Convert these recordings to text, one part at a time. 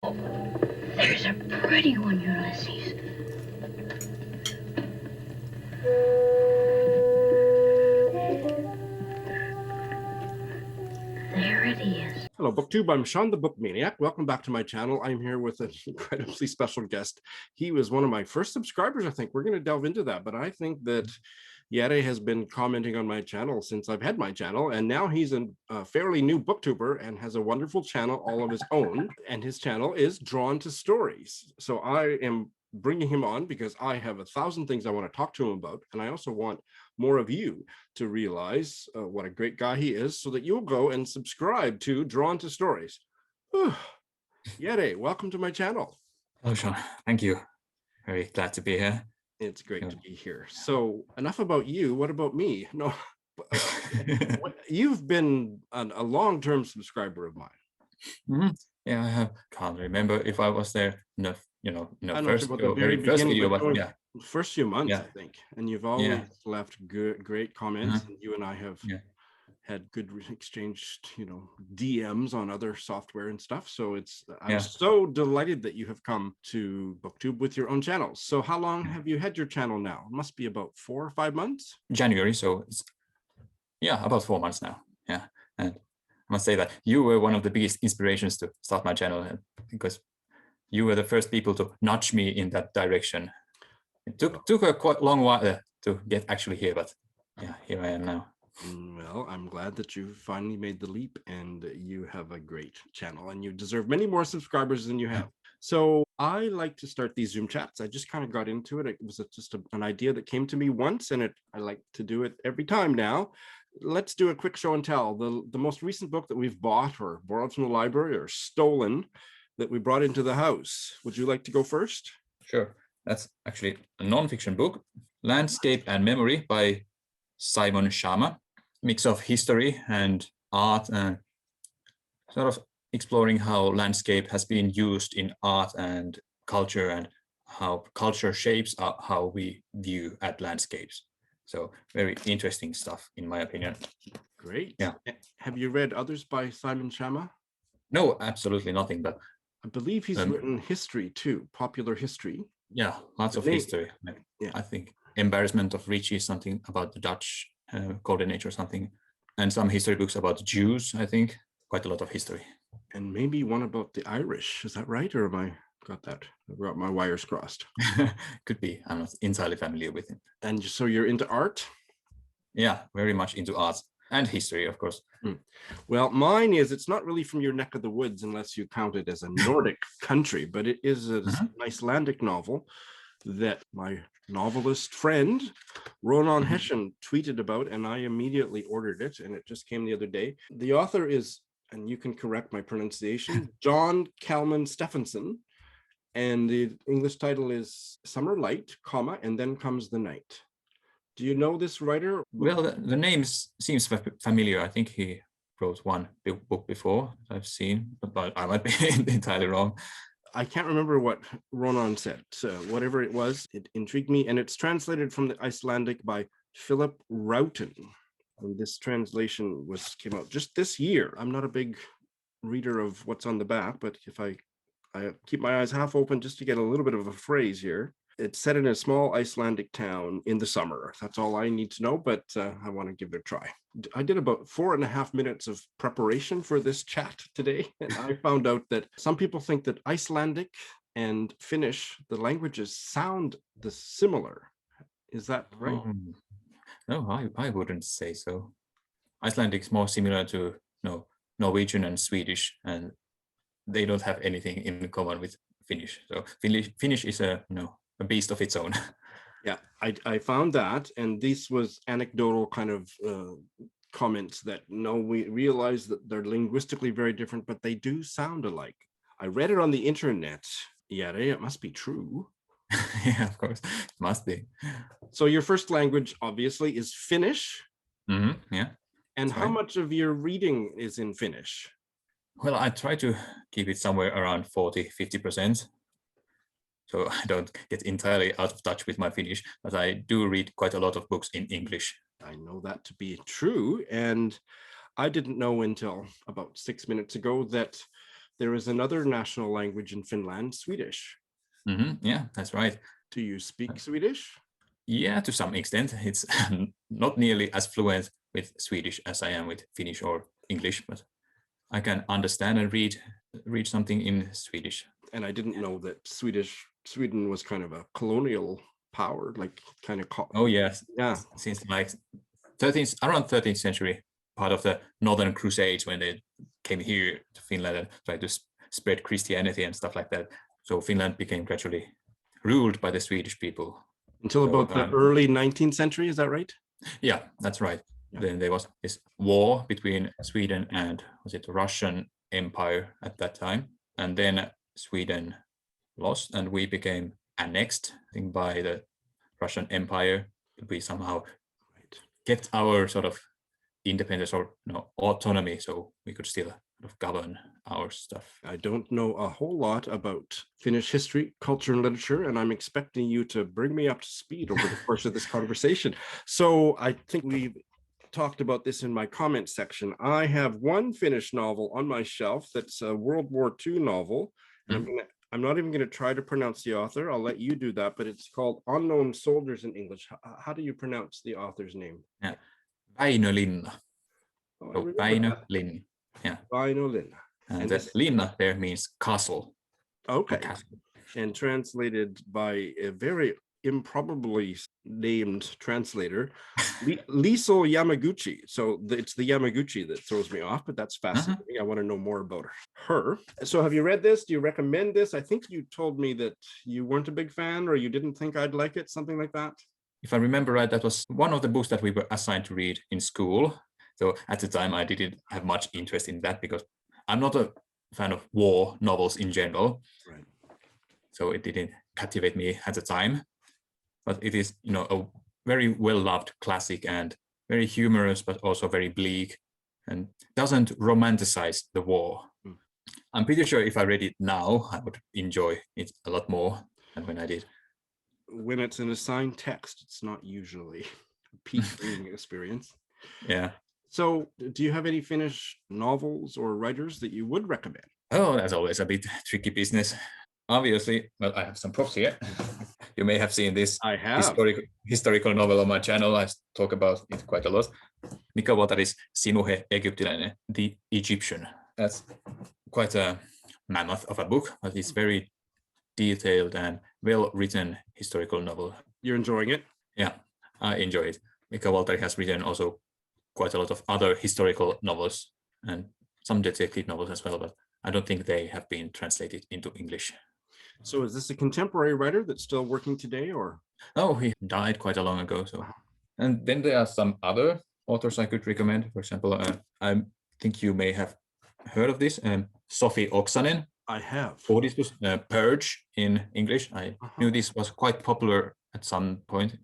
There's a pretty one, Ulysses. There it is. Hello, BookTube. I'm Shawn, the Book Maniac. Welcome back to my channel. I'm here with an incredibly special guest. He was one of my first subscribers, I think. We're going to delve into that, but I think that Jere has been commenting on my channel since I've had my channel, and now he's a fairly new booktuber and has a wonderful channel all of his own, and his channel is Drawn to Stories. So I am bringing him on because I have 1,000 things I want to talk to him about, and I also want more of you to realize what a great guy he is, so that you'll go and subscribe to Drawn to Stories. Jere, welcome to my channel. Hello, Shawn. Thank you. Very glad to be here. It's great to be here. So enough about you. What about me? No, you've been a long-term subscriber of mine. Mm-hmm. Yeah, I have. Can't remember if I was there. No, first about the very first video, but yeah, first few months, yeah. I think. And you've always left great comments. And you and I have had good exchanged, DMs on other software and stuff. So I'm so delighted that you have come to BookTube with your own channel. So how long have you had your channel now? It must be about 4 or 5 months. January, so it's about 4 months now. Yeah, and I must say that you were one of the biggest inspirations to start my channel, because you were the first people to nudge me in that direction. It took a quite long while to get actually here, but yeah, here I am now. Well, I'm glad that you finally made the leap, and you have a great channel, and you deserve many more subscribers than you have. So I like to start these Zoom chats. I just kind of got into it. It was just an idea that came to me once, and I like to do it every time now. Let's do a quick show and tell. The most recent book that we've bought or borrowed from the library or stolen that we brought into the house. Would you like to go first? Sure. That's actually a non-fiction book, Landscape and Memory by Simon Schama. Mix of history and art, and sort of exploring how landscape has been used in art and culture, and how culture shapes how we view at landscapes. So very interesting stuff, in my opinion. Great. Yeah. Have you read others by Simon Schama? No, absolutely nothing. But I believe he's written history too, popular history. Yeah, lots of history. Yeah. I think Embarrassment of Riches, something about the Dutch Golden Age or something, and some history books about the Jews. I think quite a lot of history, and maybe one about the Irish. Is that right, or have I got my wires crossed? Could be. I'm not entirely familiar with it. And so you're into art? Yeah, very much into art and history, of course. Well, mine is, it's not really from your neck of the woods unless you count it as a Nordic country, but it is an Icelandic novel that my novelist friend Ronan Hession tweeted about, and I immediately ordered it, and it just came the other day. The author is, and you can correct my pronunciation, John Kalman Stefánsson, and the English title is Summer Light, and then comes the night. Do you know this writer? Well, the name seems familiar. I think he wrote one book before I've seen, but I might be entirely wrong. I can't remember what Ronan said. So whatever it was, it intrigued me. And it's translated from the Icelandic by Philip Roughton. And this translation came out just this year. I'm not a big reader of what's on the back, but if I keep my eyes half open just to get a little bit of a phrase here. It's set in a small Icelandic town in the summer. That's all I need to know, but I want to give it a try. I did about 4.5 minutes of preparation for this chat today, and I found out that some people think that Icelandic and Finnish, the languages sound similar. Is that right? No, I wouldn't say so. Icelandic is more similar to Norwegian and Swedish, and they don't have anything in common with Finnish. So Finnish is a beast of its own. Yeah, I found that, and this was anecdotal kind of comments that we realize that they're linguistically very different, but they do sound alike. I read it on the internet. Yeah, it must be true. Yeah, of course, it must be. So your first language obviously is Finnish. Yeah. And how much of your reading is in Finnish? Well, I try to keep it somewhere around 40-50%. So I don't get entirely out of touch with my Finnish, but I do read quite a lot of books in English. I know that to be true. And I didn't know until about 6 minutes ago that there is another national language in Finland, Swedish. Yeah, that's right. Do you speak Swedish? Yeah, to some extent. It's not nearly as fluent with Swedish as I am with Finnish or English, but I can understand and read something in Swedish. And I didn't know that Sweden was kind of a colonial power, like kind of. Oh yes, yeah. Since like around 13th century, part of the Northern Crusades when they came here to Finland and tried to spread Christianity and stuff like that. So Finland became gradually ruled by the Swedish people. Until about the early 19th century, is that right? Yeah, that's right. Yeah. Then there was this war between Sweden and was it the Russian Empire at that time, and then Sweden lost and we became annexed, I think, by the Russian Empire. We somehow kept our sort of independence or autonomy, so we could still sort of govern our stuff. I don't know a whole lot about Finnish history, culture, and literature, and I'm expecting you to bring me up to speed over the course of this conversation. So I think we've talked about this in my comment section. I have one Finnish novel on my shelf that's a World War II novel, and I'm not even going to try to pronounce the author. I'll let you do that, but it's called Unknown Soldiers in English. How do you pronounce the author's name? Yeah. Väinö Linna. Oh, Väinö Linna. Yeah. Väinö Linna. And the Linna there means castle. Okay. And translated by a very improbably named translator, Liesl Yamaguchi. So it's the Yamaguchi that throws me off, but that's fascinating. I want to know more about her. So have you read this? Do you recommend this? I think you told me that you weren't a big fan or you didn't think I'd like it, something like that. If I remember right, that was one of the books that we were assigned to read in school. So at the time, I didn't have much interest in that because I'm not a fan of war novels in general. Right. So it didn't captivate me at the time. But it is, a very well-loved classic and very humorous, but also very bleak and doesn't romanticize the war. I'm pretty sure if I read it now, I would enjoy it a lot more than when I did. When it's an assigned text, it's not usually a peak reading experience. Yeah. So do you have any Finnish novels or writers that you would recommend? Oh, that's always a bit tricky business. Obviously, well, I have some props here. You may have seen this I have. historical novel on my channel. I talk about it quite a lot. Mika Waltari's Sinuhe, egyptiläinen, the Egyptian. That's quite a mammoth of a book, but it's very detailed and well-written historical novel. You're enjoying it? Yeah, I enjoy it. Mika Waltari has written also quite a lot of other historical novels and some detective novels as well, but I don't think they have been translated into English. So is this a contemporary writer that's still working today, or? Oh, he died quite a long ago. So, and then there are some other authors I could recommend. For example, I think you may have heard of this, Sofi Oksanen. I have. Oh, this was Purge in English. I knew this was quite popular at some point.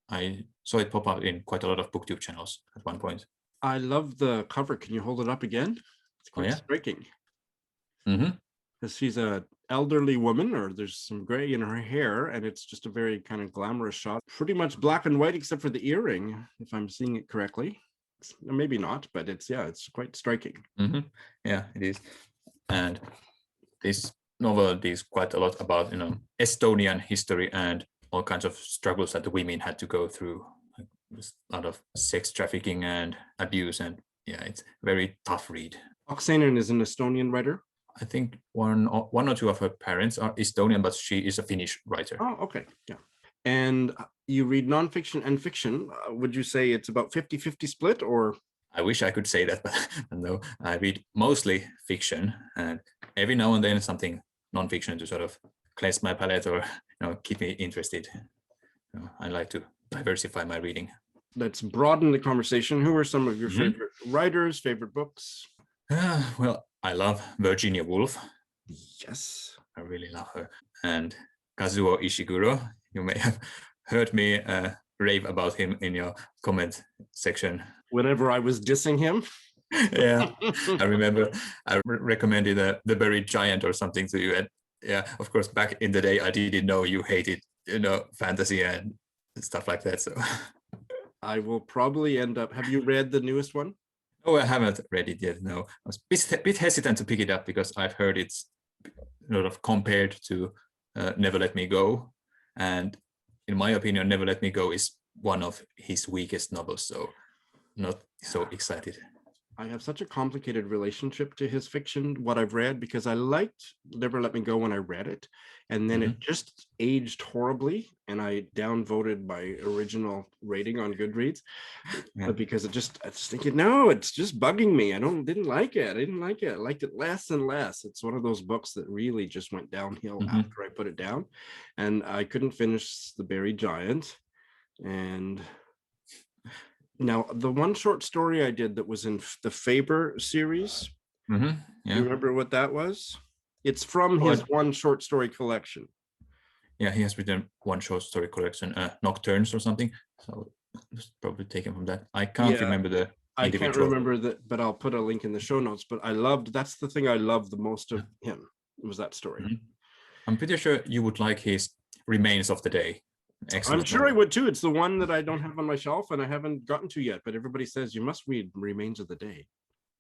I saw it pop up in quite a lot of booktube channels at one point. I love the cover. Can you hold it up again? It's quite striking. Because she's a elderly woman, or there's some gray in her hair, and it's just a very kind of glamorous shot. Pretty much black and white, except for the earring, if I'm seeing it correctly. Maybe not, but it's quite striking. Yeah, it is. And this novel deals quite a lot about Estonian history and all kinds of struggles that the women had to go through. There's a lot of sex trafficking and abuse, and yeah, it's a very tough read. Oksanen is an Estonian writer. I think one or two of her parents are Estonian, but she is a Finnish writer. Oh, okay. Yeah. And you read nonfiction and fiction. Would you say it's about 50-50 split, or? I wish I could say that, but no, I read mostly fiction and every now and then something nonfiction to sort of cleanse my palate or keep me interested. I like to diversify my reading. Let's broaden the conversation. Who are some of your favorite writers, favorite books? Well, I love Virginia Woolf. Yes. I really love her. And Kazuo Ishiguro. You may have heard me rave about him in your comment section. Whenever I was dissing him. Yeah, I remember I recommended The Buried Giant or something to you. And yeah, of course, back in the day, I didn't know you hated, fantasy and stuff like that. So I will probably end up. Have you read the newest one? Oh, I haven't read it yet. No, I was a bit hesitant to pick it up because I've heard it's sort of compared to Never Let Me Go, and in my opinion, Never Let Me Go is one of his weakest novels. So, not so excited. I have such a complicated relationship to his fiction, what I've read, because I liked Never Let Me Go when I read it. And then it just aged horribly. And I downvoted my original rating on Goodreads because I just thinking, no, it's just bugging me. Didn't like it. I didn't like it. I liked it less and less. It's one of those books that really just went downhill after I put it down. And I couldn't finish The Buried Giant. And now, the one short story I did that was in the Faber series, do you remember what that was? It's from his one short story collection. Yeah, he has written one short story collection, Nocturnes or something. So it's probably taken from that. I can't remember the individual. I can't remember that, but I'll put a link in the show notes. But that's the thing I loved the most of him, was that story. I'm pretty sure you would like his Remains of the Day. Excellent. I'm sure I would too. It's the one that I don't have on my shelf and I haven't gotten to yet, but everybody says you must read Remains of the Day.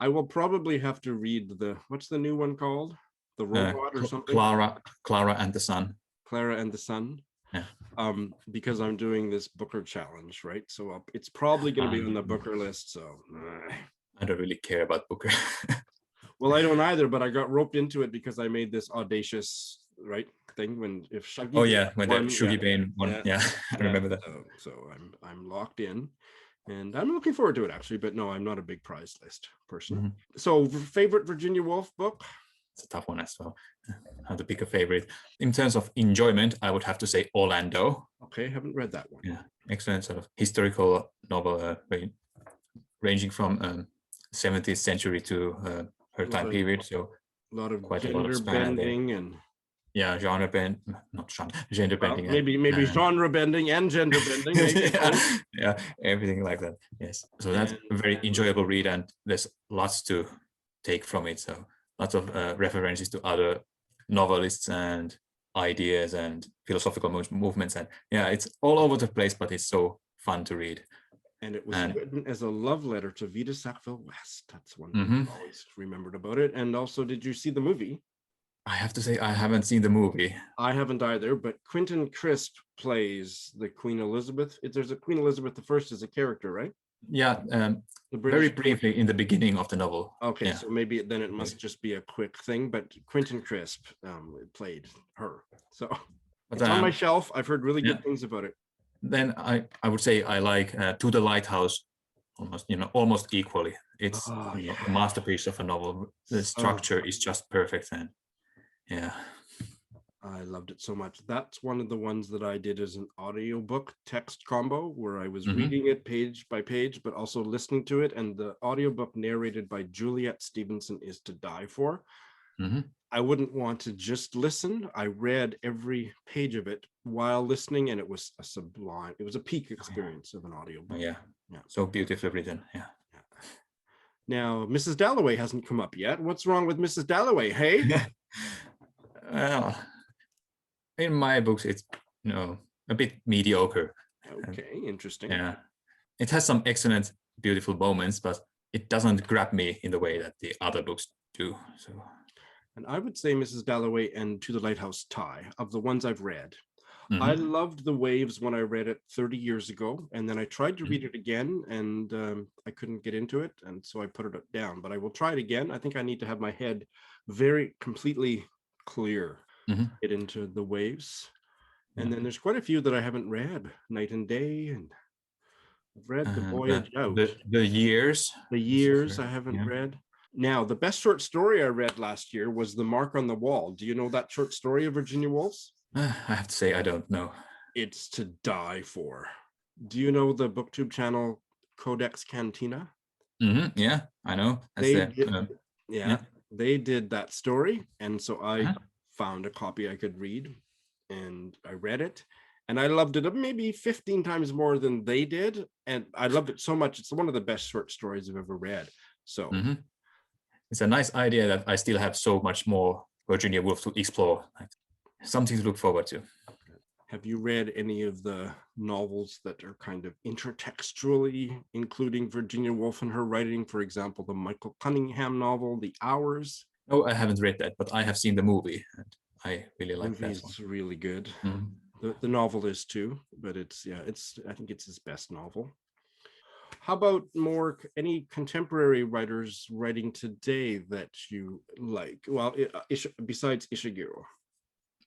I will probably have to read what's the new one called? The Robot or something? Klara and the Sun. Klara and the Sun. Yeah. Because I'm doing this Booker challenge, right? So it's probably going to be on the Booker list. So I don't really care about Booker. Well, I don't either, but I got roped into it because I made this audacious thing when Shuggy when the Shuggy Bane one. I remember that. So I'm locked in, and I'm looking forward to it actually. But no, I'm not a big prize list person. So favorite Virginia Woolf book? It's a tough one as well. How to pick a favorite. In terms of enjoyment, I would have to say Orlando. Okay, haven't read that one. Yeah, excellent sort of historical novel, ranging from 17th century to her time period. So a lot of quite gender a lot of bending and gender bending. Maybe genre bending and gender bending. Maybe. Everything like that. Yes, so that's a very enjoyable read, and there's lots to take from it. So lots of references to other novelists and ideas and philosophical movements, and it's all over the place, but it's so fun to read. And it was written as a love letter to Vita Sackville West. That's one thing I always remembered about it. And also, did you see the movie? I have to say I haven't seen the movie. I haven't either, but Quentin Crisp plays the Queen Elizabeth. There's a Queen Elizabeth I as a character, right? Yeah, very briefly in the beginning of the novel. Okay, so maybe then it must just be a quick thing, but Quentin Crisp played her. So it's on my shelf. I've heard really good things about it. Then I would say I like To the Lighthouse almost equally. It's a masterpiece of a novel. The structure is just perfect, and I loved it so much. That's one of the ones that I did as an audiobook text combo where I was reading it page by page, but also listening to it. And the audiobook narrated by Juliet Stevenson is to die for. I wouldn't want to just listen. I read every page of it while listening, and it was a peak experience of an audiobook. So beautifully written. Now, Mrs. Dalloway hasn't come up yet. What's wrong with Mrs. Dalloway? Hey? Well, in my books, it's a bit mediocre. Okay, interesting. Yeah, it has some excellent, beautiful moments, but it doesn't grab me in the way that the other books do. So, and I would say Mrs. Dalloway and To the Lighthouse tie of the ones I've read. I loved The Waves when I read it 30 years ago, and then I tried to read it again, and I couldn't get into it, and so I put it down. But I will try it again. I think I need to have my head very completely clear. Get into The Waves. And then there's quite a few that I haven't read. Night and Day, and I've read The Voyage Out. The Years. The Years I haven't read. Now, the best short story I read last year was The Mark on the Wall. Do you know that short story of Virginia Woolf's? I have to say I don't know. It's to die for. Do you know the BookTube channel Codex Cantina? Yeah, I know. They did that story, and so I found a copy I could read, and I read it, and I loved it maybe 15 times more than they did, and I loved it so much. It's one of the best short stories I've ever read. So it's a nice idea that I still have so much more Virginia Woolf to explore. Something to look forward to. Have you read any of the novels that are kind of intertextually, including Virginia Woolf and her writing? For example, the Michael Cunningham novel, The Hours. No, I haven't read that, but I have seen the movie, and I really like that one. Movie's really good. Mhm. The novel is too, but I think it's his best novel. How about any contemporary writers writing today that you like? Well, besides Ishiguro.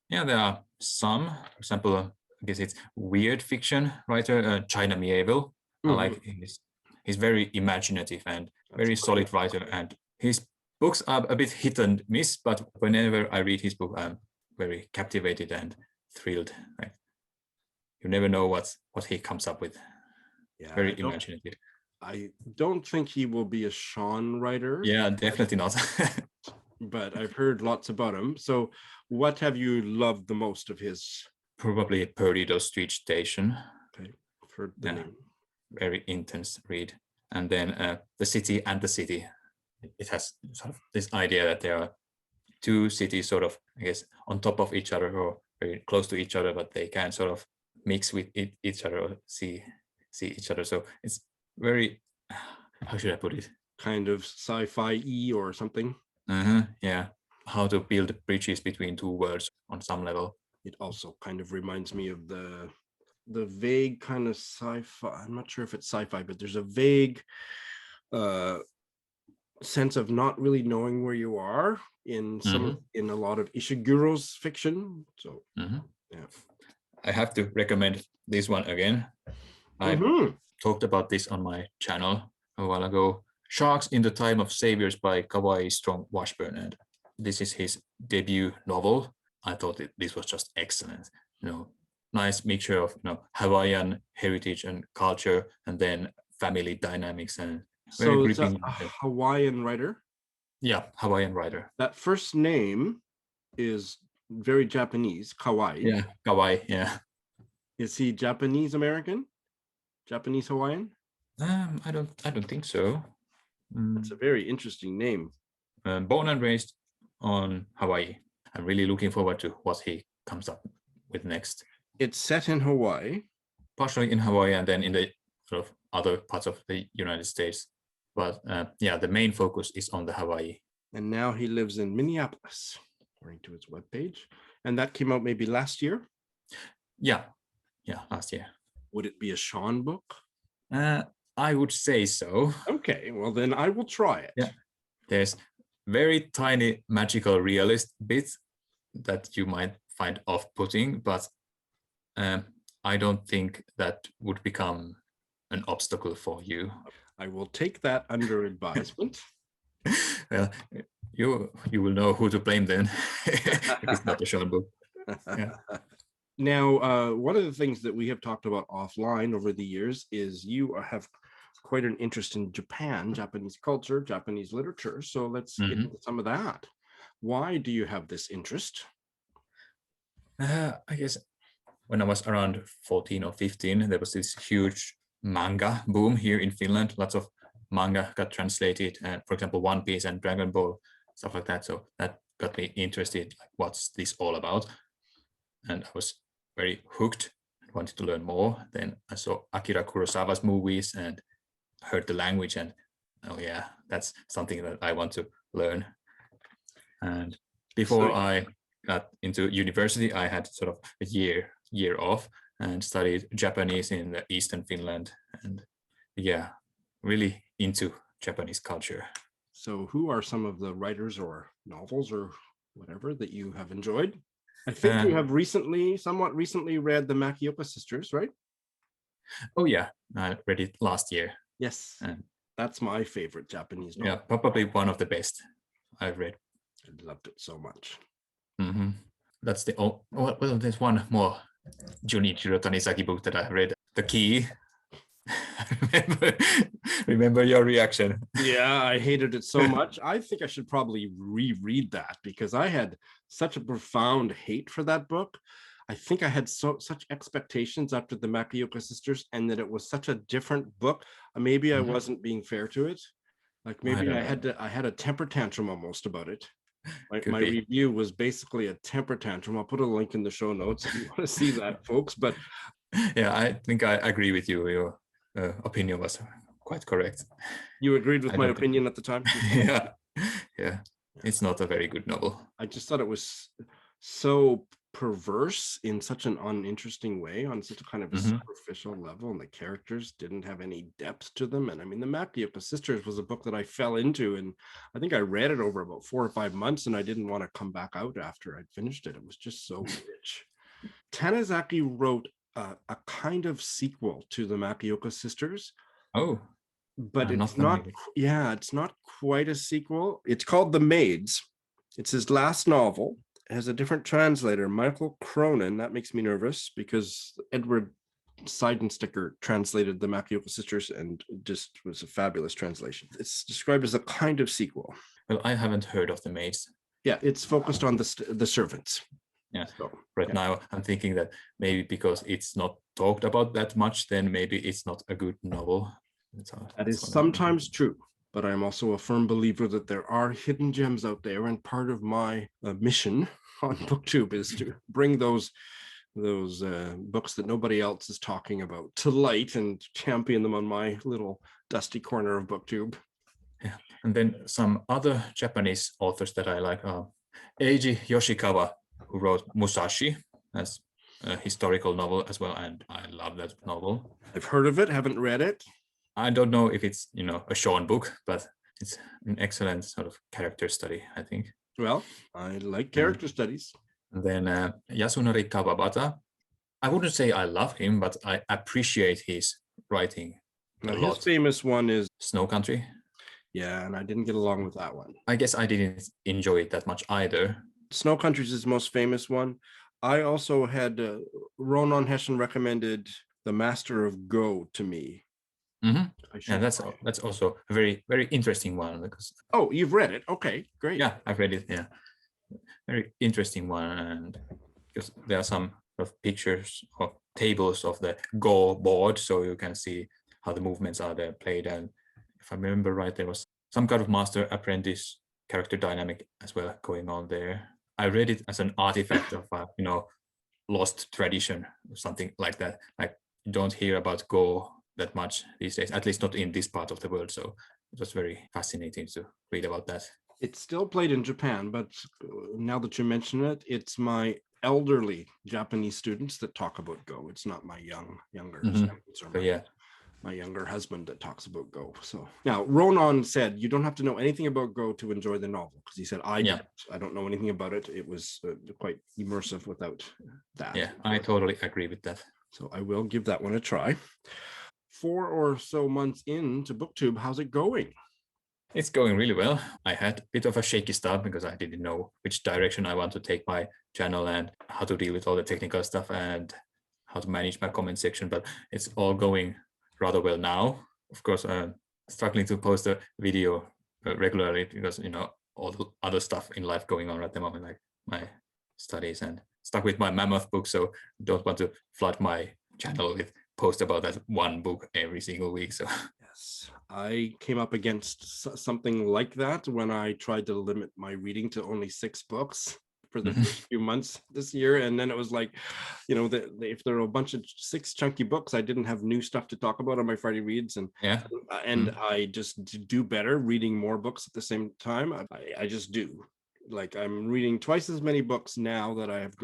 Yeah, there are some. For example, I guess it's weird fiction writer, China Miéville. I like he's very imaginative and very solid writer, and his books are a bit hit and miss, but whenever I read his book, I'm very captivated and thrilled. Right? You never know what he comes up with. Yeah, very imaginative. I don't think he will be a Shawn writer. Yeah, definitely not. But I've heard lots about him. So what have you loved the most of his? Probably Perdido Street Station. Okay, I've heard the name. Very intense read. And then The City and the City. It has sort of this idea that there are two cities sort of, I guess, on top of each other or very close to each other, but they can sort of mix with each other or see each other. So it's very, how should I put it? Kind of sci-fi-y or something. Yeah, how to build bridges between two worlds on some level. It also kind of reminds me of the vague kind of sci-fi. I'm not sure if it's sci-fi, but there's a vague sense of not really knowing where you are in in a lot of Ishiguro's fiction. So yeah, I have to recommend this one again. I talked about this on my channel a while ago. Sharks in the Time of Saviors by Kawai Strong Washburn, and this is his debut novel. I thought this was just excellent. Nice mixture of Hawaiian heritage and culture, and then family dynamics, and very so it's a gripping. Hawaiian writer. Yeah, Hawaiian writer. That first name is very Japanese, Kawai. Yeah, Kawai. Yeah. Is he Japanese American? Japanese Hawaiian? I don't think so. It's a very interesting name. Born and raised on Hawaii. I'm really looking forward to what he comes up with next. It's set in Hawaii. Partially in Hawaii and then in the sort of other parts of the United States. But the main focus is on the Hawaii. And now he lives in Minneapolis, according to his webpage. And that came out maybe last year? Yeah, last year. Would it be a Shawn book? I would say so. Okay, well then I will try it. Yeah, there's very tiny magical realist bits that you might find off-putting, but I don't think that would become an obstacle for you. I will take that under advisement. Well, you will know who to blame then if it's not a Shawn book. Yeah. Now, one of the things that we have talked about offline over the years is you have quite an interest in Japan, Japanese culture, Japanese literature. So let's get into some of that. Why do you have this interest? I guess when I was around 14 or 15, there was this huge manga boom here in Finland. Lots of manga got translated, for example, One Piece and Dragon Ball, stuff like that. So that got me interested, like, what's this all about? And I was very hooked and wanted to learn more. Then I saw Akira Kurosawa's movies and heard the language, and oh yeah, that's something that I want to learn. And before I got into university, I had sort of a year off and studied Japanese in the Eastern Finland, and yeah, really into Japanese culture. So who are some of the writers or novels or whatever that you have enjoyed? I think you have somewhat recently read the Macedo Sisters, right? Oh yeah, I read it last year. Yes, that's my favorite Japanese novel. Yeah, probably one of the best I've read. I loved it so much. That's well, there's one more Jun'ichirō Tanizaki book that I read, The Key. remember your reaction. Yeah, I hated it so much. I think I should probably reread that because I had such a profound hate for that book. I think I had such expectations after the Macedo Sisters, and that it was such a different book. Maybe I wasn't being fair to it. Like maybe I had a temper tantrum almost about it. My review was basically a temper tantrum. I'll put a link in the show notes if you want to see that, folks. But yeah, I think I agree with you. Your opinion was quite correct. You agreed with my opinion at the time? Yeah. It's not a very good novel. I just thought it was so perverse in such an uninteresting way, on such a kind of a superficial level, and the characters didn't have any depth to them. And I mean, the Macedo Sisters was a book that I fell into, and I think I read it over about 4 or 5 months, and I didn't want to come back out after I'd finished it. It was just so rich. Tanizaki wrote a kind of sequel to the Macedo Sisters. Oh, but it's not quite a sequel. It's called The Maids. It's his last novel. It has a different translator, Michael Cronin. That makes me nervous because Edward Seidensticker translated the Macedo Sisters and just was a fabulous translation. It's described as a kind of sequel. Well, I haven't heard of The Maids. Yeah, it's focused on the servants. Yeah, so now I'm thinking that maybe because it's not talked about that much, then maybe it's not a good novel. That is sometimes true, but I'm also a firm believer that there are hidden gems out there, and part of my mission on BookTube is to bring those books that nobody else is talking about to light and champion them on my little dusty corner of BookTube. Yeah, and then some other Japanese authors that I like are Eiji Yoshikawa, who wrote Musashi as a historical novel as well, and I love that novel. I've heard of it, haven't read it. I don't know if it's, a Shawn book, but it's an excellent sort of character study, I think. Well, I like character studies. And then Yasunari Kawabata. I wouldn't say I love him, but I appreciate his writing a lot. His famous one is Snow Country. Yeah, and I didn't get along with that one. I guess I didn't enjoy it that much either. Snow Country is his most famous one. I also had Ronan Hession recommended The Master of Go to me. Yeah, that's also a very, very interesting one. Because you've read it? Okay, great. Yeah, I've read it. Yeah, very interesting one, and because there are some sort of pictures of tables of the Go board, so you can see how the movements are there played. And if I remember right, there was some kind of master apprentice character dynamic as well going on there. I read it as an artifact of lost tradition or something like that. Like, you don't hear about Go that much these days, at least not in this part of the world. So it was very fascinating to read about that. It's still played in Japan, but now that you mention it, it's my elderly Japanese students that talk about Go. It's not my younger students or my younger husband that talks about Go. So now Ronan said you don't have to know anything about Go to enjoy the novel, because he said I don't know anything about it. It was quite immersive without that. Yeah, I totally agree with that. So I will give that one a try. 4 or so months into BookTube, how's it going? It's going really well. I had a bit of a shaky start because I didn't know which direction I want to take my channel and how to deal with all the technical stuff and how to manage my comment section, but it's all going rather well now. Of course, I'm struggling to post a video regularly because, all the other stuff in life going on at the moment, like my studies, and stuck with my Mammoth book, so don't want to flood my channel with post about that one book every single week. So yes, I came up against something like that when I tried to limit my reading to only 6 books for the first few months this year, and then it was like, if there are a bunch of 6 chunky books, I didn't have new stuff to talk about on my Friday reads, and I just do better reading more books at the same time. I just do. Like, I'm reading twice as many books now that I have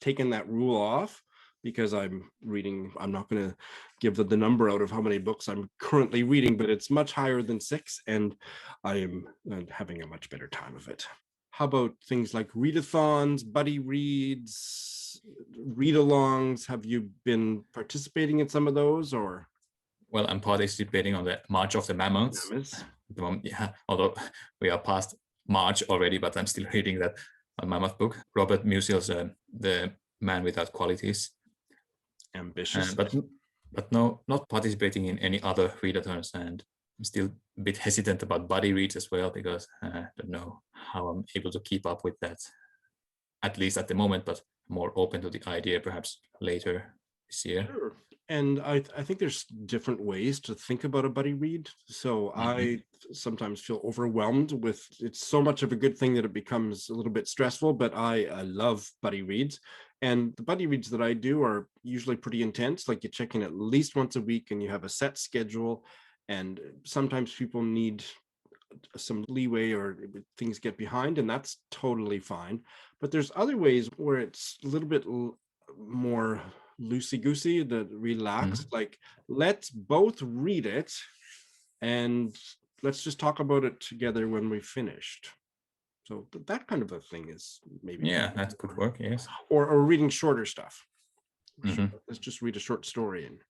taken that rule off, because I'm not going to give the number out of how many books I'm currently reading, but it's much higher than 6, and I am having a much better time of it. How about things like readathons, buddy reads, read-alongs? Have you been participating in some of those, or? Well, I'm participating on the March of the Mammoths. Yeah, although we are past March already, but I'm still reading that Mammoth book. Robert Musil's The Man Without Qualities. Ambitious. But no, not participating in any other readathons, and I'm still a bit hesitant about buddy reads as well, because I don't know how I'm able to keep up with that, at least at the moment, but more open to the idea perhaps later this year. Sure. And I think there's different ways to think about a buddy read. So I sometimes feel overwhelmed with it's so much of a good thing that it becomes a little bit stressful, but I love buddy reads. And the buddy reads that I do are usually pretty intense. Like you check in at least once a week and you have a set schedule. And sometimes people need some leeway or things get behind, and that's totally fine. But there's other ways where it's a little bit more loosey-goosey, that relaxed, like let's both read it and let's just talk about it together when we finished. So that kind of a thing is maybe that could work. Yes. Or reading shorter stuff. Let's just read a short story and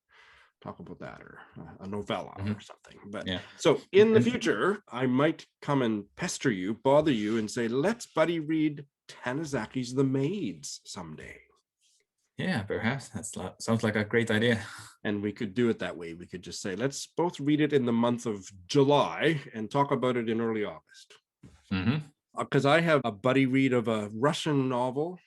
talk about that, or a novella or something. But so in the future I might come and pester you, bother you, and say let's buddy read Tanizaki's The Maids someday. Yeah, perhaps sounds like a great idea. And we could do it that way. We could just say, let's both read it in the month of July and talk about it in early August. Because I have a buddy read of a Russian novel,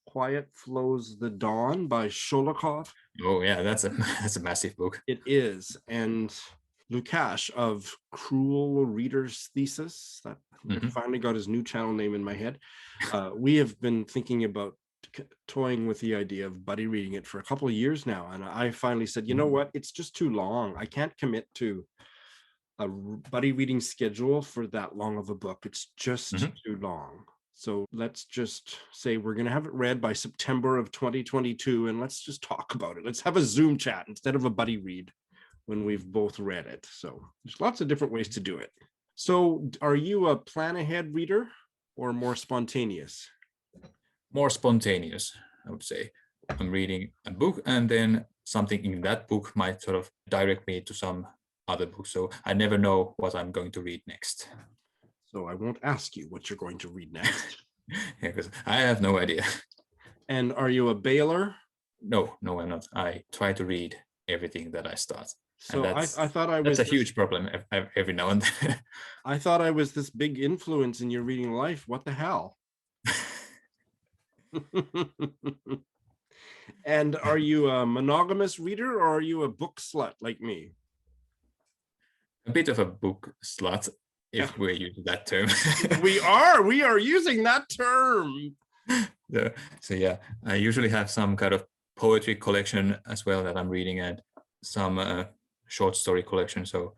Quiet Flows the Dawn by Sholokhov. Oh yeah, that's a massive book. It is. And Lukash of Cruel Reader's Thesis, that finally got his new channel name in my head. We have been thinking about toying with the idea of buddy reading it for a couple of years now, and I finally said, you know what, it's just too long. I can't commit to a buddy reading schedule for that long of a book. It's just too long. So let's just say we're going to have it read by September of 2022, and let's just talk about it. Let's have a Zoom chat instead of a buddy read when we've both read it. So there's lots of different ways to do it. So are you a plan ahead reader or more spontaneous? More spontaneous, I would say. I'm reading a book and then something in that book might sort of direct me to some other book. So I never know what I'm going to read next. So I won't ask you what you're going to read next. Yeah, because I have no idea. And are you a bailer? No, I'm not. I try to read everything that I start. So I thought I was... That's a huge problem every now and then. I thought I was this big influence in your reading life. What the hell? And are you a monogamous reader or are you a book slut like me? A bit of a book slut, if we're using that term. we are using that term. So yeah, I usually have some kind of poetry collection as well that I'm reading, and some short story collection, so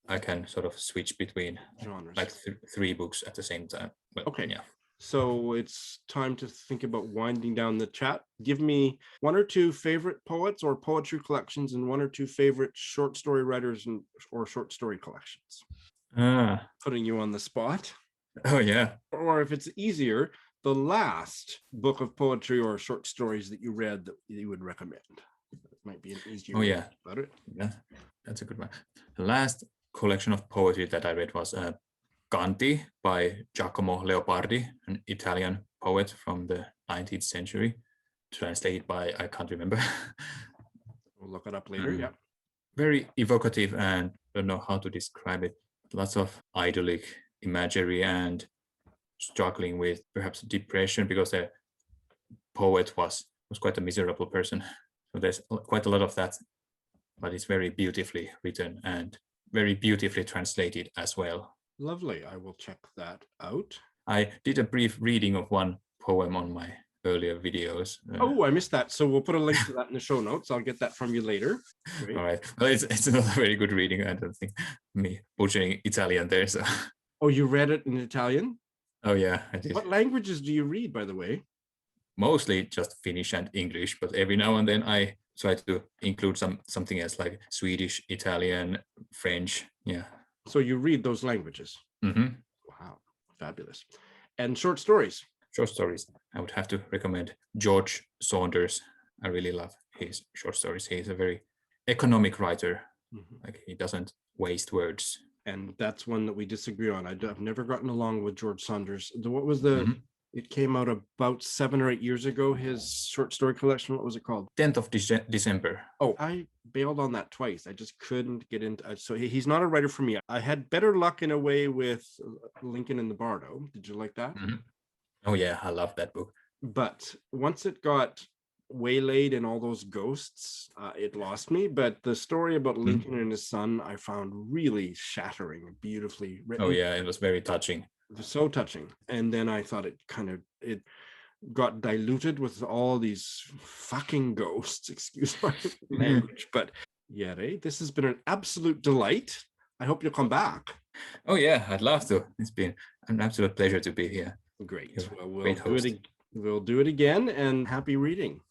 I can sort of switch between genres, like three books at the same time. But, okay. Yeah. So it's time to think about winding down the chat. Give me one or two favorite poets or poetry collections and one or two favorite short story writers or short story collections. Putting you on the spot. Oh, yeah. Or if it's easier, the last book of poetry or short stories that you read that you would recommend. That might be an easier way about it. Yeah, that's a good one. The last collection of poetry that I read was Canti by Giacomo Leopardi, an Italian poet from the 19th century, translated by, I can't remember. We'll look it up later, yeah. Very evocative, and I don't know how to describe it. Lots of idyllic imagery and struggling with perhaps depression, because the poet was quite a miserable person. So there's quite a lot of that, but it's very beautifully written and very beautifully translated as well. Lovely. I will check that out. I did a brief reading of one poem on my earlier videos. Oh, I missed that. So we'll put a link to that in the show notes. I'll get that from you later. Great. All right. Well, it's not a very good reading. I don't think me butchering Italian there. So. Oh, you read it in Italian? Oh, yeah, I did. What languages do you read, by the way? Mostly just Finnish and English, but every now and then I try to include something else like Swedish, Italian, French. Yeah. So you read those languages? Mm-hmm. Wow, fabulous. And short stories? Short stories. I would have to recommend George Saunders. I really love his short stories. He's a very economic writer. Mm-hmm. Like, he doesn't waste words. And that's one that we disagree on. I've never gotten along with George Saunders. What was the... Mm-hmm. It came out about 7 or 8 years ago, his short story collection. What was it called? 10th of December. Oh, I bailed on that twice. I just couldn't get into it. So he's not a writer for me. I had better luck in a way with Lincoln and the Bardo. Did you like that? Mm-hmm. Oh, yeah. I love that book. But once it got waylaid and all those ghosts, it lost me. But the story about Lincoln and his son, I found really shattering, beautifully written. Oh yeah, it was very touching. It was so touching. And then I thought it got diluted with all these fucking ghosts, excuse my language. But Jere, this has been an absolute delight. I hope you'll come back. Oh yeah, I'd love to. It's been an absolute pleasure to be here. Great. You're Well, great host. we'll do it again, and happy reading.